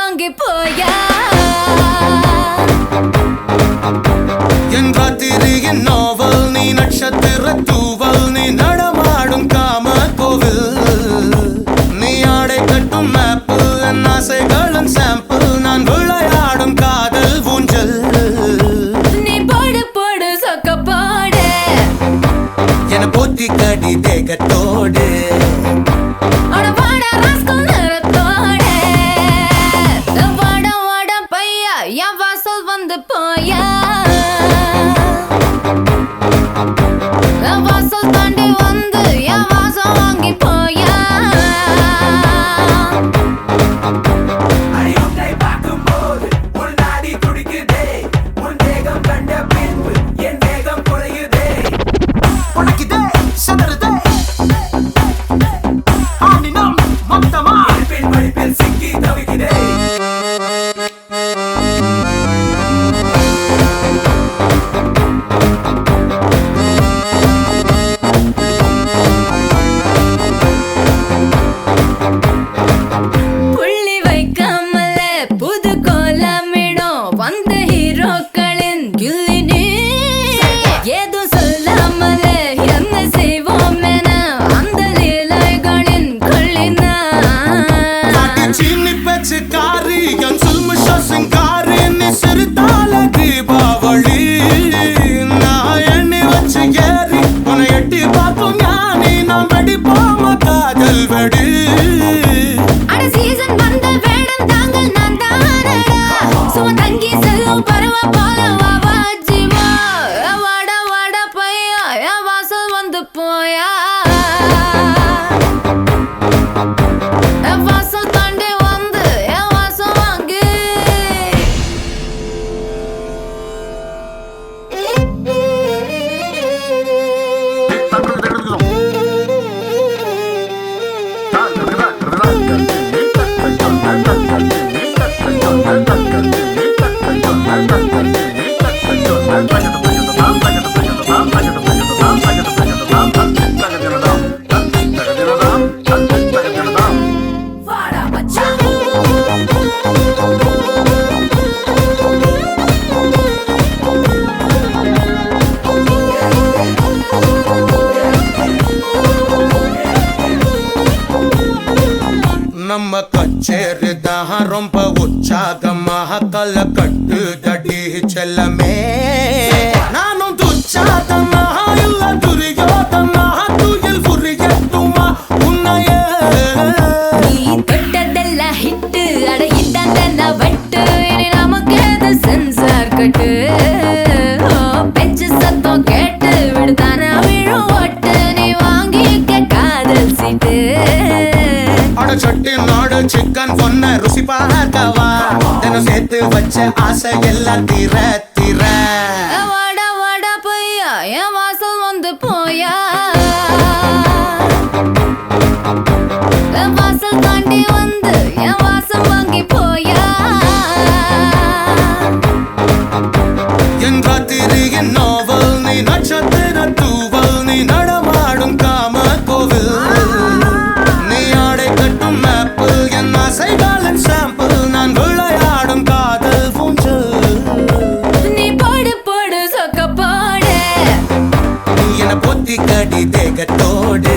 வாங்கி போயா என் ராத்திரியின் நாவல் நீ நட்சத்திர தூவல் நீ நடமாடும் காம கோவில் நீ ஆடை கட்டும் மேப்பிள் என் ஆசைகளின் சாம்பிள் நான் விளையாடும் காதல் ஊஞ்சல் நீ போடு போடு சொக்க போடு என போத்தி கடி தேகத்தோடு வந்து போயா வாசல் தாண்டி வந்து என் வாசம் வாங்கி போயா பார்க்கும்போது உன் நாடி துடிக்குதே உன் தேகம் கண்ட பின்பு என் தேகம் குறையுதே உனக்குதே சதறுதே ஆனினம் மொத்தமா பின் படிப்பில் சிக்கி தவிக்கிறே போயா வாசல் தாண்டி வந்து என் வாசம் வாங்கி நம்ம கச்சேரிதான் ரொம்ப உற்சாகமாக கல கட்டு தடி செல்லமே நானும் துச்சாதனா இல்ல துரியோதனா துயில் புரியட்டுமா உன்னையே நீ தொட்டதெல்லாம் ஹிட்டு அட இதான் வட்டு இனி நமக்கு எது சென்சார் கட்டு பெஞ்சு சத்தம் கேட்டு விடுதானா விழும் ஓட்டு நீ வாங்கிக்க காதல் சீட்டு சட்டி நாடு சிக்கன் பொண்ண ருசி பார்க்கவா தினம் சேர்த்து வச்ச ஆசை எல்லாம் தீர தீர வாடா வாடா பையா என் வாசல் வந்து போயா வாசல் தாண்டி வந்து என் வாசம் வாங்கி போயா என் ராத்திரியின் நாவல் நீ நட்சத்திர தூவல் நீ நடமாடும் காம கோவில் நீ ஆடை கட்டும் மேப்பிள் என் ஆசைகளின் சாம்பிள் நான் விளையாடும் காதல் ஊஞ்சல் நீ போடு போடு சொக்க போடு நீ என பொத்தி கடி தேகத்தோடு